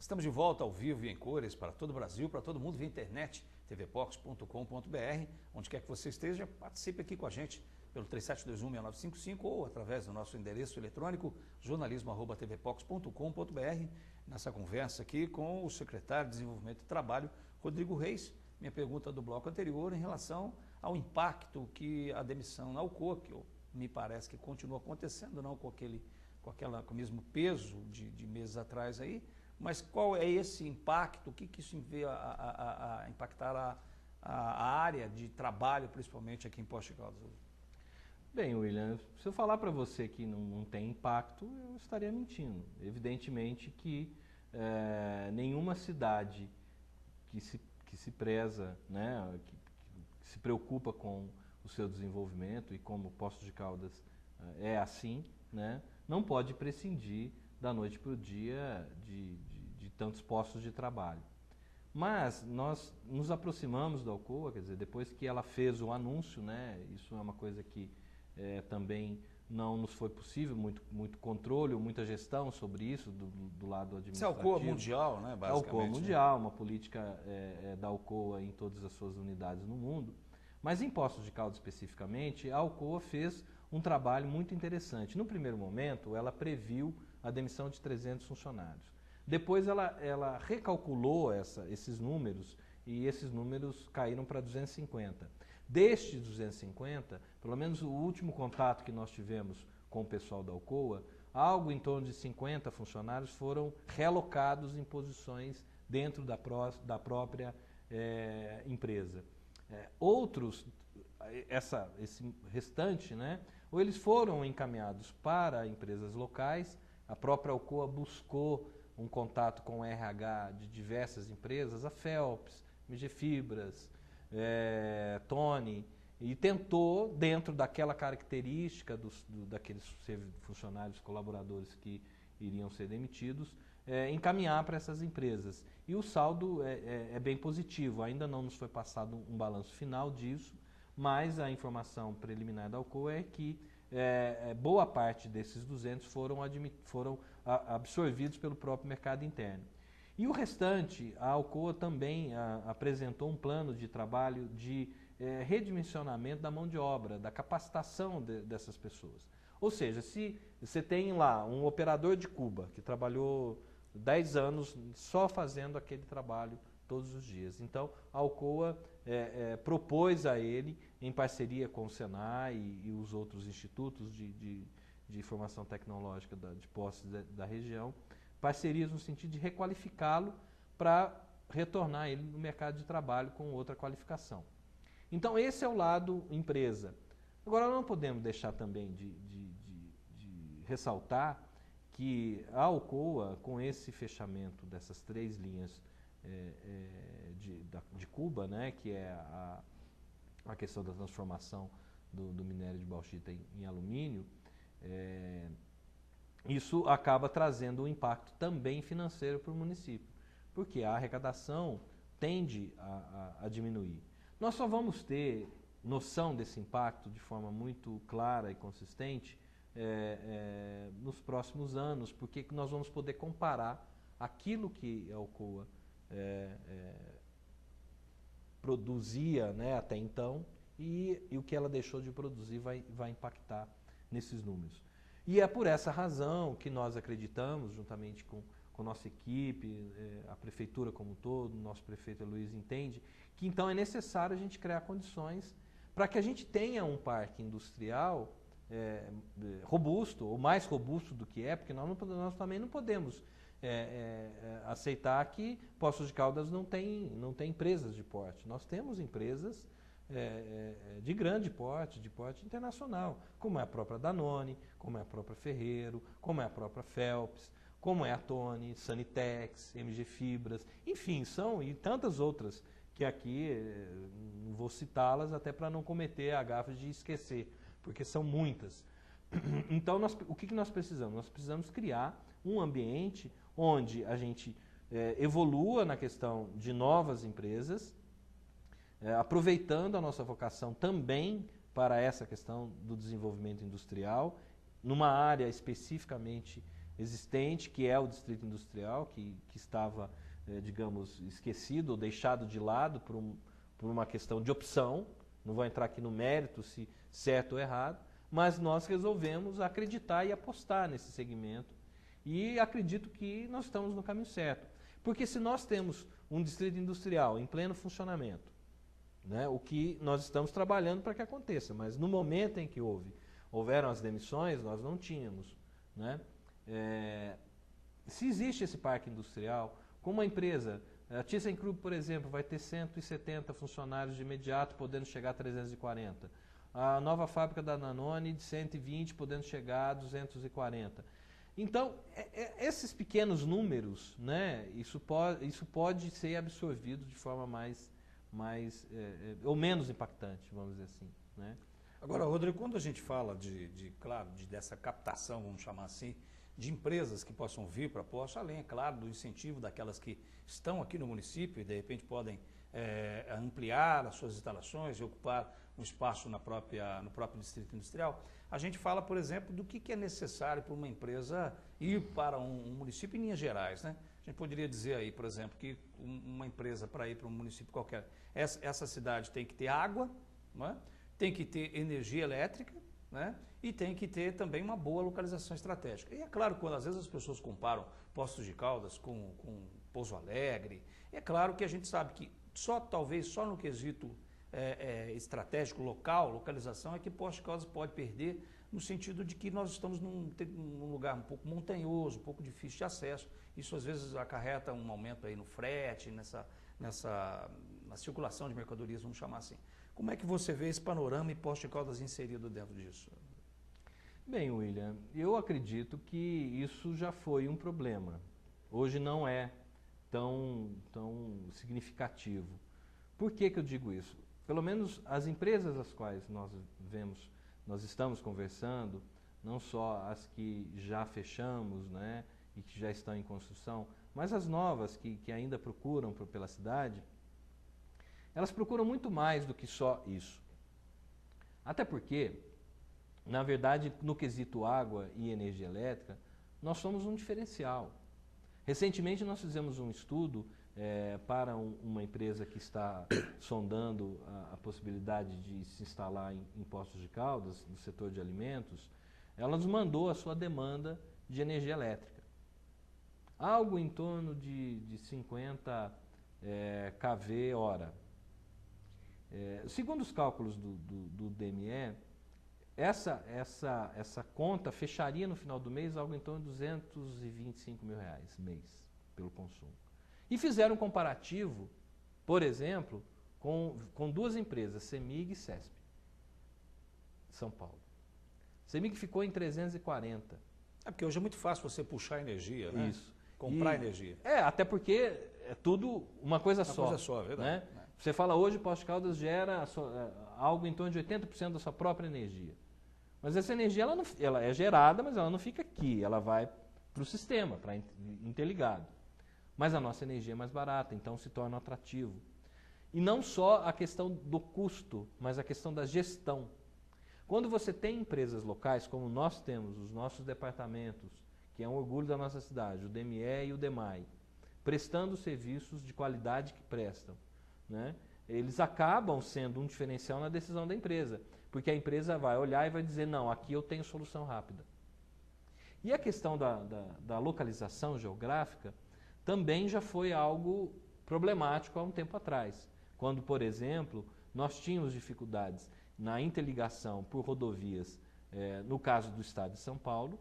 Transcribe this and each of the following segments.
Estamos de volta ao vivo e em cores para todo o Brasil, para todo mundo via internet, tvpox.com.br. Onde quer que você esteja, participe aqui com a gente pelo 37216955 ou através do nosso endereço eletrônico jornalismo@tvpox.com.br. Nessa conversa aqui com o secretário de Desenvolvimento e Trabalho, Rodrigo Reis. Minha pergunta do bloco anterior em relação ao impacto que a demissão na Alcoa, que me parece que continua acontecendo, não com o mesmo peso de meses atrás aí, mas qual é esse impacto, o que isso veio a impactar a área de trabalho, principalmente aqui em Poços de Caldas? Bem, William, se eu falar para você que não tem impacto, eu estaria mentindo. Evidentemente que nenhuma cidade que se preza, né, que se preocupa com o seu desenvolvimento, e como Poços de Caldas é assim, né, não pode prescindir da noite para o dia de tantos postos de trabalho. Mas nós nos aproximamos da Alcoa, quer dizer, depois que ela fez o anúncio, né, isso é uma coisa que também não nos foi possível, muito controle, muita gestão sobre isso do lado administrativo. Isso é a Alcoa mundial, né, basicamente. É a Alcoa mundial, uma política da Alcoa em todas as suas unidades no mundo. Mas em Poços de Caldas especificamente, a Alcoa fez um trabalho muito interessante. No primeiro momento, ela previu a demissão de 300 funcionários. Depois ela recalculou esses números e esses números caíram para 250. Destes 250, pelo menos o último contato que nós tivemos com o pessoal da Alcoa, algo em torno de 50 funcionários foram realocados em posições dentro da própria empresa. Outros, esse restante, né, ou eles foram encaminhados para empresas locais, a própria Alcoa buscou um contato com o RH de diversas empresas, a Phelps, MG Fibras, Tony, e tentou, dentro daquela característica daqueles funcionários colaboradores que iriam ser demitidos, encaminhar para essas empresas. E o saldo é bem positivo, ainda não nos foi passado um balanço final disso, mas a informação preliminar da Alcoa é que boa parte desses 200 foram absorvidos pelo próprio mercado interno. E o restante, a Alcoa também apresentou um plano de trabalho de redimensionamento da mão de obra, da capacitação dessas pessoas. Ou seja, se você tem lá um operador de cuba que trabalhou 10 anos só fazendo aquele trabalho todos os dias. Então, a Alcoa propôs a ele, em parceria com o Senai e os outros institutos de informação tecnológica de Poços da região, parcerias no sentido de requalificá-lo para retornar ele no mercado de trabalho com outra qualificação. Então, esse é o lado empresa. Agora, não podemos deixar também de ressaltar que a Alcoa, com esse fechamento dessas 3 linhas de Cuba, né, que é a questão da transformação do minério de bauxita em alumínio, isso acaba trazendo um impacto também financeiro para o município, porque a arrecadação tende a diminuir. Nós só vamos ter noção desse impacto de forma muito clara e consistente nos próximos anos, porque nós vamos poder comparar aquilo que a Alcoa produzia, né, até então e o que ela deixou de produzir vai impactar nesses números. E é por essa razão que nós acreditamos, juntamente com nossa equipe, a prefeitura como um todo, o nosso prefeito Luiz entende, que então é necessário a gente criar condições para que a gente tenha um parque industrial robusto, ou mais robusto do que porque nós também não podemos aceitar que Poços de Caldas não tem empresas de porte. Nós temos empresas de grande porte, de porte internacional, como é a própria Danone, como é a própria Ferreiro, como é a própria Phelps, como é a Tony, Sanitex, MG Fibras, enfim, e tantas outras que aqui não vou citá-las até para não cometer a gafe de esquecer, porque são muitas. Então, o que nós precisamos? Nós precisamos criar um ambiente onde a gente evolua na questão de novas empresas, aproveitando a nossa vocação também para essa questão do desenvolvimento industrial, numa área especificamente existente, que é o Distrito Industrial, que estava, digamos, esquecido ou deixado de lado por uma questão de opção. Não vou entrar aqui no mérito se certo ou errado, mas nós resolvemos acreditar e apostar nesse segmento e acredito que nós estamos no caminho certo. Porque se nós temos um distrito industrial em pleno funcionamento, né, o que nós estamos trabalhando para que aconteça, mas no momento em que houveram as demissões, nós não tínhamos. Né? Se existe esse parque industrial, como uma empresa, a ThyssenKrupp, por exemplo, vai ter 170 funcionários de imediato, podendo chegar a 340. A nova fábrica da Danone de 120, podendo chegar a 240. Então, esses pequenos números, né, isso pode ser absorvido de forma mais ou menos impactante, vamos dizer assim. Né? Agora, Rodrigo, quando a gente fala dessa captação, vamos chamar assim, de empresas que possam vir para Poços, além, é claro, do incentivo daquelas que estão aqui no município e de repente podem ampliar as suas instalações e ocupar um espaço no próprio distrito industrial, a gente fala, por exemplo, do que é necessário para uma empresa ir para um município em linhas gerais. Né? A gente poderia dizer aí, por exemplo, que uma empresa para ir para um município qualquer, essa cidade tem que ter água, não é? Tem que ter energia elétrica, né? E tem que ter também uma boa localização estratégica. E é claro, quando às vezes as pessoas comparam Poços de Caldas com Pouso Alegre, é claro que a gente sabe que talvez só no quesito estratégico, localização, é que Poços de Caldas pode perder, no sentido de que nós estamos num lugar um pouco montanhoso, um pouco difícil de acesso. Isso às vezes acarreta um aumento aí no frete, na circulação de mercadorias, vamos chamar assim. Como é que você vê esse panorama e Poços de Caldas inserido dentro disso? Bem, William, eu acredito que isso já foi um problema. Hoje não é tão significativo. Por que eu digo isso? Pelo menos as empresas as quais nós estamos conversando, não só as que já fechamos, né, e que já estão em construção, mas as novas que ainda procuram pela cidade, elas procuram muito mais do que só isso. Até porque, na verdade, no quesito água e energia elétrica, nós somos um diferencial. Recentemente nós fizemos um estudo para uma empresa que está sondando a possibilidade de se instalar em Poços de Caldas, no setor de alimentos. Ela nos mandou a sua demanda de energia elétrica. Algo em torno de 50 kV hora. Segundo os cálculos do DME, essa conta fecharia no final do mês algo em torno de R$225 mil mês pelo consumo. E fizeram um comparativo, por exemplo, com duas empresas, CEMIG e CESP, São Paulo. CEMIG ficou em 340. Porque hoje é muito fácil você puxar energia, né? Isso. Comprar energia. Até porque é tudo uma coisa só. Uma coisa só, é verdade. Né? Você fala hoje, Poços de Caldas gera algo em torno de 80% da sua própria energia. Mas essa energia ela é gerada, mas ela não fica aqui, ela vai para o sistema, para interligado. Mas a nossa energia é mais barata, então se torna atrativo. E não só a questão do custo, mas a questão da gestão. Quando você tem empresas locais, como nós temos, os nossos departamentos, que é um orgulho da nossa cidade, o DME e o DEMAI, prestando serviços de qualidade que prestam, né? Eles acabam sendo um diferencial na decisão da empresa, porque a empresa vai olhar e vai dizer, não, aqui eu tenho solução rápida. E a questão da localização geográfica também já foi algo problemático há um tempo atrás, quando, por exemplo, nós tínhamos dificuldades na interligação por rodovias, no caso do estado de São Paulo,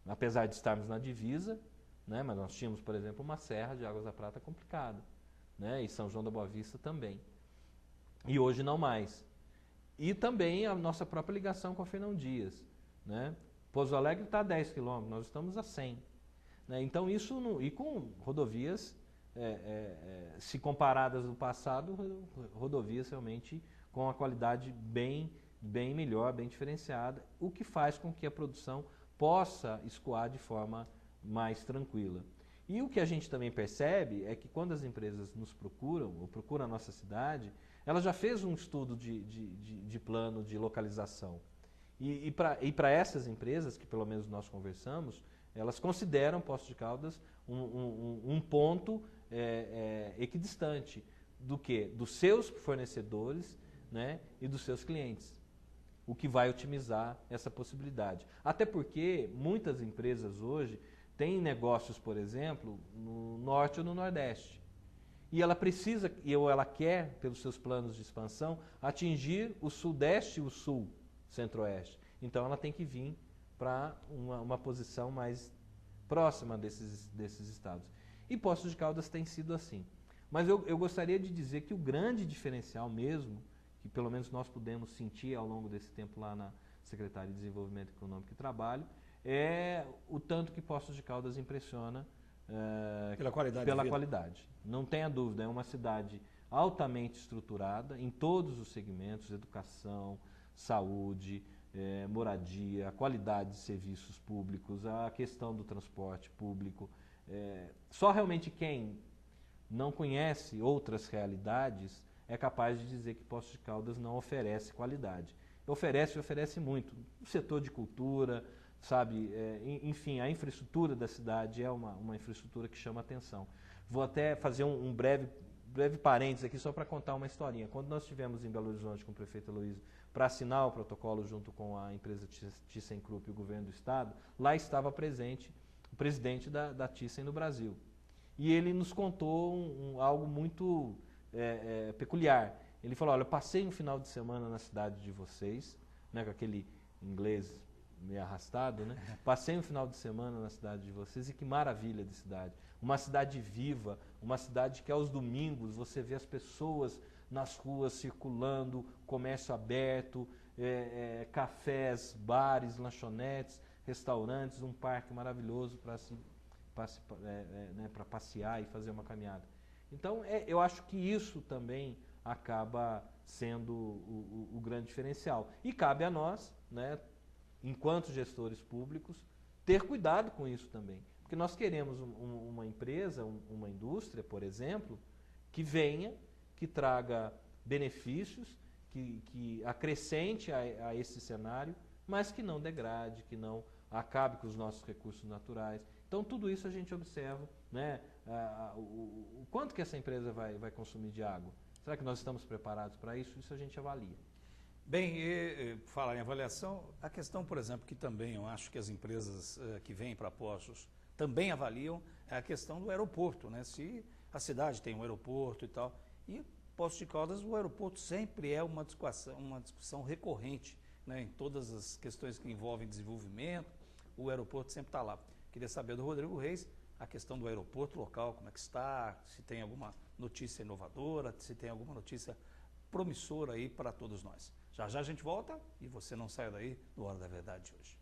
apesar de estarmos na divisa, né, mas nós tínhamos, por exemplo, uma serra de Águas da Prata complicada, né, e São João da Boa Vista também. E hoje não mais. E também a nossa própria ligação com a Fernão Dias. Né? Pouso Alegre está a 10 quilômetros, nós estamos a 100. Né? Então isso, e com rodovias, se comparadas no passado, rodovias realmente com a qualidade bem melhor, bem diferenciada, o que faz com que a produção possa escoar de forma mais tranquila. E o que a gente também percebe é que quando as empresas nos procuram, ou procuram a nossa cidade, ela já fez um estudo de plano de localização. E para essas empresas, que pelo menos nós conversamos, elas consideram Poços de Caldas um ponto equidistante do quê? Dos seus fornecedores, né, e dos seus clientes, o que vai otimizar essa possibilidade. Até porque muitas empresas hoje têm negócios, por exemplo, no Norte ou no Nordeste. E ela precisa, ou ela quer, pelos seus planos de expansão, atingir o Sudeste e o Sul, Centro-Oeste. Então ela tem que vir para uma posição mais próxima desses estados. E Poços de Caldas tem sido assim. Mas eu gostaria de dizer que o grande diferencial mesmo, que pelo menos nós pudemos sentir ao longo desse tempo lá na Secretaria de Desenvolvimento Econômico e Trabalho, é o tanto que Poços de Caldas impressiona pela qualidade. Não tenha dúvida, é uma cidade altamente estruturada em todos os segmentos, educação, saúde, moradia, qualidade de serviços públicos, a questão do transporte público. Só realmente quem não conhece outras realidades é capaz de dizer que Poços de Caldas não oferece qualidade. Oferece muito. O setor de cultura, sabe, enfim, a infraestrutura da cidade é uma infraestrutura que chama atenção. Vou até fazer um breve parênteses aqui só para contar uma historinha. Quando nós estivemos em Belo Horizonte com o prefeito Aloysio para assinar o protocolo junto com a empresa ThyssenKrupp e o governo do estado, lá estava presente o presidente da Thyssen no Brasil. E ele nos contou algo muito peculiar. Ele falou, olha, eu passei um final de semana na cidade de vocês, né, com aquele inglês meio arrastado, né? Passei um final de semana na cidade de vocês e que maravilha de cidade. Uma cidade viva, uma cidade que aos domingos você vê as pessoas nas ruas circulando, comércio aberto, cafés, bares, lanchonetes, restaurantes, um parque maravilhoso para passear e fazer uma caminhada. Então, eu acho que isso também acaba sendo o grande diferencial. E cabe a nós, né, enquanto gestores públicos, ter cuidado com isso também. Porque nós queremos uma empresa, uma indústria, por exemplo, que venha, que traga benefícios, que acrescente a esse cenário, mas que não degrade, que não acabe com os nossos recursos naturais. Então, tudo isso a gente observa, né, o quanto que essa empresa vai consumir de água. Será que nós estamos preparados para isso? Isso a gente avalia. Bem, falar em avaliação, a questão, por exemplo, que também eu acho que as empresas que vêm para Poços também avaliam, é a questão do aeroporto, né? Se a cidade tem um aeroporto e tal. E Poços de Caldas, o aeroporto sempre é uma discussão recorrente, né? Em todas as questões que envolvem desenvolvimento, o aeroporto sempre está lá. Queria saber do Rodrigo Reis a questão do aeroporto local, como é que está, se tem alguma notícia inovadora, se tem alguma notícia promissora aí para todos nós. Já já a gente volta e você não saia daí no Hora da Verdade de hoje.